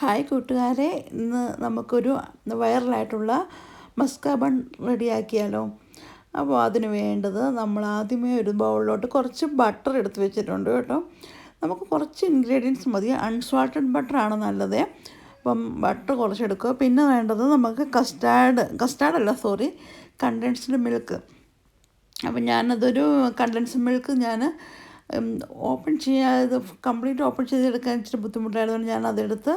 Hi കൂട്ടുകാരെ, ഇന്ന് നമുക്കൊരു വൈറലായിട്ടുള്ള മസ്ക ബൺ റെഡിയാക്കിയാലോ. അപ്പോൾ അതിന് വേണ്ടത് നമ്മൾ ആദ്യമേ ഒരു ബൗളിലോട്ട് കുറച്ച് ബട്ടർ എടുത്ത് വെച്ചിട്ടുണ്ട് കേട്ടോ. നമുക്ക് കുറച്ച് ഇൻഗ്രീഡിയൻസ് മതി. അൺസാൾട്ടഡ് ബട്ടറാണ് നല്ലത്. അപ്പം ബട്ടർ കുറച്ചെടുക്കുക. പിന്നെ വേണ്ടത് നമുക്ക് കണ്ടൻസ്ഡ് മിൽക്ക്. അപ്പം ഞാനതൊരു കണ്ടൻസ്ഡ് മിൽക്ക് ഓപ്പൺ ചെയ്യാതെ കംപ്ലീറ്റ് ഓപ്പൺ ചെയ്തെടുക്കാൻ ഇച്ചിരി ബുദ്ധിമുട്ടായതുകൊണ്ട് ഞാനതെടുത്ത്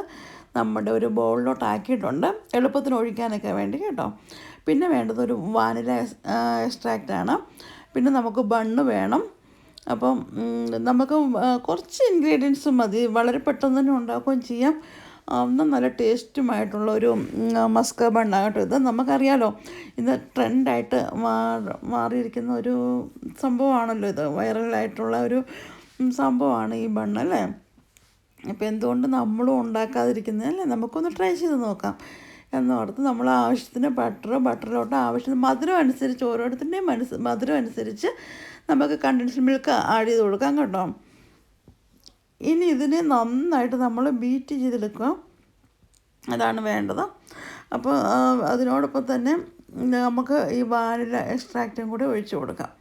നമ്മുടെ ഒരു ബൗളിലോട്ട് ആക്കിയിട്ടുണ്ട്, എളുപ്പത്തിന് ഒഴിക്കാനൊക്കെ വേണ്ടി കേട്ടോ. പിന്നെ വേണ്ടത് ഒരു വാനില എക്സ്ട്രാക്റ്റാണ്. പിന്നെ നമുക്ക് ബണ്ണ് വേണം. അപ്പം നമുക്ക് കുറച്ച് ഇൻഗ്രീഡിയൻസ് മതി, വളരെ പെട്ടെന്ന് തന്നെ ഉണ്ടാക്കുകയും ചെയ്യാം. നല്ല ടേസ്റ്റുമായിട്ടുള്ള ഒരു മസ്ക ബണ്ണാകട്ടോ. ഇത് നമുക്കറിയാലോ, ഇത് ട്രെൻഡായിട്ട് മാറിയിരിക്കുന്ന ഒരു സംഭവമാണല്ലോ. ഇത് വൈറലായിട്ടുള്ള ഒരു സംഭവമാണ് ഈ ബണ്ണല്ലേ. അപ്പോൾ എന്തുകൊണ്ട് നമ്മളും ഉണ്ടാക്കാതിരിക്കുന്നതല്ലേ, നമുക്കൊന്ന് ട്രൈ ചെയ്ത് നോക്കാം എന്നോർത്ത് നമ്മൾ ആവശ്യത്തിന് ബട്ടറിലോട്ട് ആവശ്യത്തിന് മധുരം അനുസരിച്ച്, ഓരോരുത്തരുടെയും മധുരം അനുസരിച്ച് നമുക്ക് കണ്ടൻസ്ഡ് മിൽക്ക് ആഡ് ചെയ്ത് കൊടുക്കാം കേട്ടോ. ഇനി ഇതിനെ നന്നായിട്ട് നമ്മൾ ബീറ്റ് ചെയ്തെടുക്കുക, അതാണ് വേണ്ടത്. അപ്പോൾ അതിനോടൊപ്പം തന്നെ നമുക്ക് ഈ വാനില എക്സ്ട്രാക്റ്റും കൂടി ഒഴിച്ച് കൊടുക്കാം.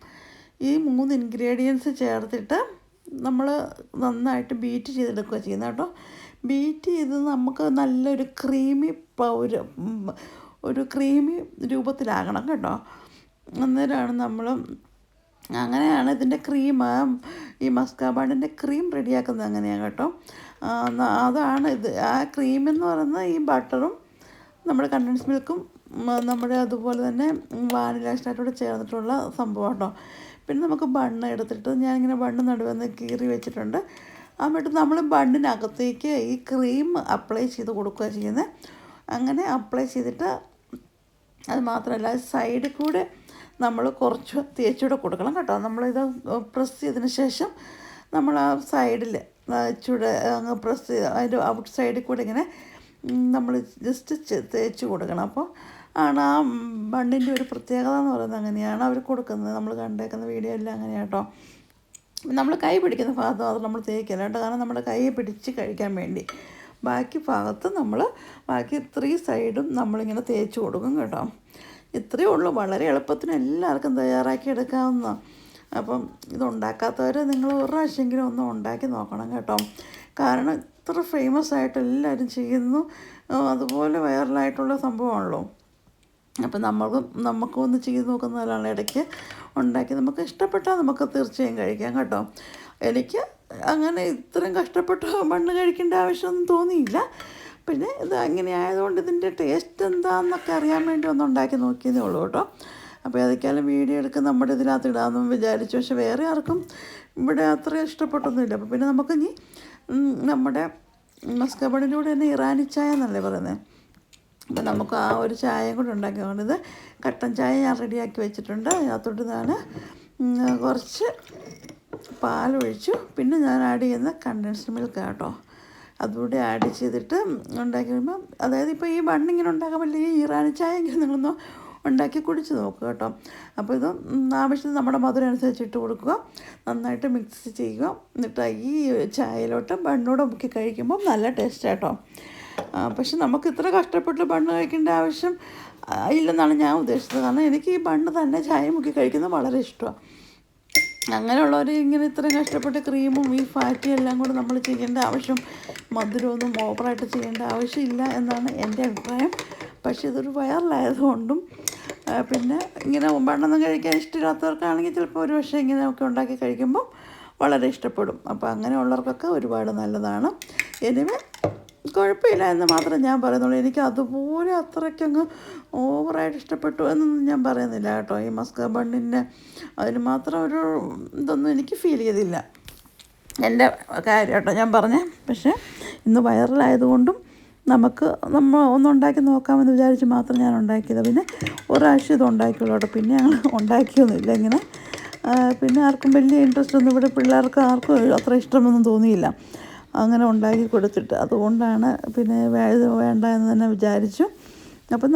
ഈ 3 ഇൻഗ്രീഡിയൻസ് ചേർത്തിട്ട് നമ്മൾ നന്നായിട്ട് ബീറ്റ് ചെയ്തെടുക്കുക ചെയ്യുന്നത് കേട്ടോ. ബീറ്റ് ചെയ്ത് നമുക്ക് നല്ലൊരു ക്രീമി രൂപത്തിലാകണം കേട്ടോ. അന്നേരമാണ് അങ്ങനെയാണ് ഇതിൻ്റെ ഈ മസ്ക ബണ്ണിൻ്റെ ക്രീം റെഡിയാക്കുന്നത് അങ്ങനെയാണ് കേട്ടോ. അതാണ് ഇത്. ആ ക്രീമെന്ന് പറയുന്നത് ഈ ബട്ടറും നമ്മുടെ കണ്ടൻസ് മിൽക്കും നമ്മുടെ അതുപോലെ തന്നെ വാനില എക്സ്ട്രാക്റ്റോട് ചേർന്നിട്ടുള്ള സംഭവം കേട്ടോ. പിന്നെ നമുക്ക് ബണ്ണ് എടുത്തിട്ട് ഞാനിങ്ങനെ ബണ്ണ് നടുവെന്ന് കീറി വെച്ചിട്ടുണ്ട്. എന്നിട്ട് നമ്മൾ ബണ്ണിനകത്തേക്ക് ഈ ക്രീം അപ്ലൈ ചെയ്ത് കൊടുക്കുക ചെയ്യുന്നത്. അങ്ങനെ അപ്ലൈ ചെയ്തിട്ട് അത് മാത്രമല്ല, സൈഡിൽ കൂടെ നമ്മൾ കുറച്ച് തേച്ചുകൂടെ കൊടുക്കണം കേട്ടോ. നമ്മളിത് പ്രസ് ചെയ്തതിന് ശേഷം നമ്മൾ ആ സൈഡിൽ ഇച്ചിരി അങ്ങ് പ്രസ് ചെയ്ത് അതിൻ്റെ ഔട്ട് സൈഡിൽ കൂടെ ഇങ്ങനെ നമ്മൾ ജസ്റ്റ് തേച്ച് കൊടുക്കണം. അപ്പോൾ ആണ് ആ ബണ്ണിൻ്റെ ഒരു പ്രത്യേകത എന്ന് പറയുന്നത്. അങ്ങനെയാണ് അവർ കൊടുക്കുന്നത്. നമ്മൾ കണ്ടേക്കുന്ന വീഡിയോ എല്ലാം അങ്ങനെയാണ് കേട്ടോ. നമ്മൾ കൈ പിടിക്കുന്ന ഭാഗത്ത് മാത്രം നമ്മൾ തേക്കില്ല കേട്ടോ, കാരണം നമ്മുടെ കൈ പിടിച്ച് കഴിക്കാൻ വേണ്ടി. ബാക്കി ഭാഗത്ത് ബാക്കി 3 സൈഡും നമ്മളിങ്ങനെ തേച്ച് കൊടുക്കും കേട്ടോ. ഇത്രയേ ഉള്ളൂ. വളരെ എളുപ്പത്തിന് എല്ലാവർക്കും തയ്യാറാക്കി എടുക്കാവുന്ന. അപ്പം ഇതുണ്ടാക്കാത്തവർ നിങ്ങൾ ഒരു പ്രാവശ്യമെങ്കിലും ഒന്ന് ഉണ്ടാക്കി നോക്കണം കേട്ടോ. കാരണം ഇത്ര ഫേമസ് ആയിട്ട് എല്ലാവരും ചെയ്യുന്നു, അതുപോലെ വൈറലായിട്ടുള്ള സംഭവമാണല്ലോ. അപ്പം നമുക്കും ഒന്ന് ചെയ്ത് നോക്കുന്നതിലാണ്. ഇടയ്ക്ക് ഉണ്ടാക്കി നമുക്ക് ഇഷ്ടപ്പെട്ടാൽ നമുക്ക് തീർച്ചയായും കഴിക്കാം കേട്ടോ. എനിക്ക് അങ്ങനെ ഇത്രയും കഷ്ടപ്പെട്ട് ബണ്ണ് കഴിക്കേണ്ട ആവശ്യമൊന്നും തോന്നിയില്ല. പിന്നെ ഇത് അങ്ങനെ ആയതുകൊണ്ട് ഇതിൻ്റെ ടേസ്റ്റ് എന്താണെന്നൊക്കെ അറിയാൻ വേണ്ടി ഒന്ന് ഉണ്ടാക്കി നോക്കിയതേ ഉള്ളൂ കേട്ടോ. അപ്പോൾ ഏതൊക്കെയാലും വീഡിയോ എടുക്കുക നമ്മുടെ ഇതിനകത്ത് ഇടാമെന്നും വിചാരിച്ചു. പക്ഷെ വേറെ ആർക്കും ഇവിടെ അത്ര ഇഷ്ടപ്പെട്ടൊന്നുമില്ല. അപ്പോൾ പിന്നെ നമുക്കിനി നമ്മുടെ മസ്ക ബണ്ണിൻ്റെ കൂടെ തന്നെ ഇറാനി ചായ എന്നല്ലേ പറയുന്നത്. അപ്പോൾ നമുക്ക് ആ ഒരു ചായയും കൂടെ ഉണ്ടാക്കിക്കൊണ്ട് ഇത് കട്ടൻ ചായ ഞാൻ റെഡിയാക്കി വെച്ചിട്ടുണ്ട്. അതിനകത്തോട്ട് ഞാൻ കുറച്ച് പാലൊഴിച്ചു. പിന്നെ ഞാൻ ആഡ് ചെയ്യുന്ന കണ്ടൻസ്ഡ് മിൽക്ക് കേട്ടോ. അതുകൂടി ആഡ് ചെയ്തിട്ട് ഉണ്ടാക്കി കഴിയുമ്പോൾ, അതായത് ഇപ്പോൾ ഈ ബണ്ണിങ്ങനെ ഉണ്ടാക്കാൻ പറ്റില്ല, ഈ ഇറാനി ചായ എങ്കിലും നിങ്ങളൊന്ന് ഉണ്ടാക്കി കുടിച്ച് നോക്കുക കേട്ടോ. അപ്പോൾ ഇത് ആവശ്യത്തിന് നമ്മുടെ മധുരം അനുസരിച്ച് ഇട്ട് കൊടുക്കുക, നന്നായിട്ട് മിക്സ് ചെയ്യുക. എന്നിട്ട് ഈ ചായയിലോട്ട് ബണ്ണൂടെ മുക്കി കഴിക്കുമ്പോൾ നല്ല ടേസ്റ്റ് കേട്ടോ. പക്ഷെ നമുക്ക് ഇത്ര കഷ്ടപ്പെട്ട് ബണ്ണ് കഴിക്കേണ്ട ആവശ്യം ഇല്ലെന്നാണ് ഞാൻ ഉദ്ദേശിച്ചത്. കാരണം എനിക്ക് ഈ ബണ്ണ് തന്നെ ചായ മുക്കി കഴിക്കുന്നത് വളരെ ഇഷ്ടമാണ്. അങ്ങനെയുള്ളവർ ഇങ്ങനെ ഇത്രയും കഷ്ടപ്പെട്ട് ക്രീമും ഈ ഫാറ്റും എല്ലാം കൂടെ നമ്മൾ ചെയ്യേണ്ട ആവശ്യം, മധുരമൊന്നും ഓവറായിട്ട് ചെയ്യേണ്ട ആവശ്യമില്ല എന്നാണ് എൻ്റെ അഭിപ്രായം. പക്ഷേ ഇതൊരു വൈറലായതുകൊണ്ടും പിന്നെ ഇങ്ങനെ ബണ്ണൊന്നും കഴിക്കാൻ ഇഷ്ടമില്ലാത്തവർക്കാണെങ്കിൽ ചിലപ്പോൾ ഒരു പക്ഷേ ഇങ്ങനെയൊക്കെ ഉണ്ടാക്കി കഴിക്കുമ്പോൾ വളരെ ഇഷ്ടപ്പെടും. അപ്പോൾ അങ്ങനെയുള്ളവർക്കൊക്കെ ഒരുപാട് നല്ലതാണ്. എനിവേ കുഴപ്പമില്ല എന്ന് മാത്രം ഞാൻ പറയുന്നുള്ളൂ. എനിക്ക് അതുപോലെ അത്രയ്ക്കങ്ങ് ഓവറായിട്ട് ഇഷ്ടപ്പെട്ടു എന്നൊന്നും ഞാൻ പറയുന്നില്ല കേട്ടോ. ഈ മസ്ക ബണ്ണിൻ്റെ അതിന് മാത്രം ഒരു ഇതൊന്നും എനിക്ക് ഫീൽ ചെയ്തില്ല. എൻ്റെ കാര്യം കേട്ടോ ഞാൻ പറഞ്ഞേ. പക്ഷേ ഇന്ന് വൈറലായതുകൊണ്ടും നമ്മൾ ഒന്നുണ്ടാക്കി നോക്കാമെന്ന് വിചാരിച്ച് മാത്രം ഞാൻ ഉണ്ടാക്കിയത്. പിന്നെ ഒരാഴ്ച ഇത് ഉണ്ടാക്കിയുള്ളൂ കേട്ടോ. പിന്നെ ഞങ്ങൾ ഉണ്ടാക്കിയൊന്നുമില്ല ഇങ്ങനെ. പിന്നെ ആർക്കും വലിയ ഇൻട്രസ്റ്റ് ഒന്നും ഇവിടെ പിള്ളേർക്ക് ആർക്കും അത്ര ഇഷ്ടമൊന്നും തോന്നിയില്ല അങ്ങനെ ഉണ്ടാക്കി കൊടുത്തിട്ട്. അതുകൊണ്ടാണ് പിന്നെ വേണ്ട എന്ന് തന്നെ വിചാരിച്ചു. അപ്പം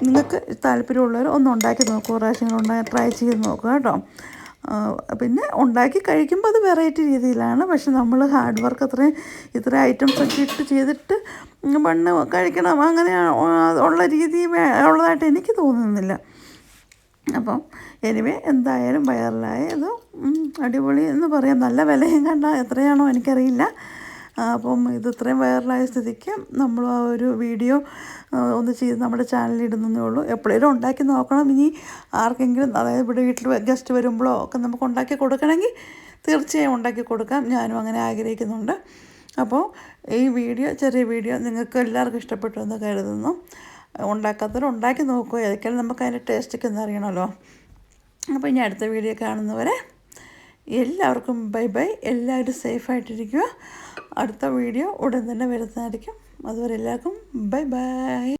നിങ്ങൾക്ക് താല്പര്യമുള്ളവർ ഒന്ന് ഉണ്ടാക്കി നോക്കുക, പ്രാവശ്യങ്ങൾ ട്രൈ ചെയ്ത് നോക്കുക കേട്ടോ. പിന്നെ ഉണ്ടാക്കി കഴിക്കുമ്പോൾ അത് വെറൈറ്റി രീതിയിലാണ്. പക്ഷെ നമ്മൾ ഹാർഡ് വർക്ക് ഇത്ര ഐറ്റംസ് ഒക്കെ ഇട്ട് ചെയ്തിട്ട് ബണ്ണ് കഴിക്കണം അങ്ങനെ ഉള്ള രീതി ഉള്ളതായിട്ട് എനിക്ക് തോന്നുന്നില്ല. അപ്പം എനിവേ എന്തായാലും വൈറലായത് അടിപൊളി എന്ന് പറയാം. നല്ല വിലയും കണ്ട എത്രയാണോ എനിക്കറിയില്ല. അപ്പം ഇത് ഇത്രയും വൈറലായ സ്ഥിതിക്ക് നമ്മൾ ആ ഒരു വീഡിയോ ഒന്ന് ചെയ്ത് നമ്മുടെ ചാനലിൽ ഇടുന്നതേ ഉള്ളൂ. എപ്പോഴേലും ഉണ്ടാക്കി നോക്കണം. ഇനി ആർക്കെങ്കിലും, അതായത് ഇവിടെ വീട്ടിൽ ഗസ്റ്റ് വരുമ്പോഴോ ഒക്കെ നമുക്ക് ഉണ്ടാക്കി കൊടുക്കണമെങ്കിൽ തീർച്ചയായും ഉണ്ടാക്കി കൊടുക്കാം. ഞാനും അങ്ങനെ ആഗ്രഹിക്കുന്നുണ്ട്. അപ്പോൾ ഈ വീഡിയോ, ചെറിയ വീഡിയോ നിങ്ങൾക്ക് എല്ലാവർക്കും ഇഷ്ടപ്പെട്ടു എന്ന് കരുതുന്നു. ഉണ്ടാക്കാത്തവർ ഉണ്ടാക്കി നോക്കുക. ഏതൊക്കെയാണ് നമുക്ക് അതിൻ്റെ ടേസ്റ്റൊക്കെ ഒന്ന് അറിയണമല്ലോ. അപ്പോൾ ഇനി അടുത്ത വീഡിയോ കാണുന്നവരെ എല്ലാവർക്കും ബൈ ബൈ. എല്ലാവരും സേഫായിട്ടിരിക്കുക. അടുത്ത വീഡിയോ ഉടൻ തന്നെ വരുന്നതായിരിക്കും. അതുവരെ എല്ലാവർക്കും ബൈ ബൈ.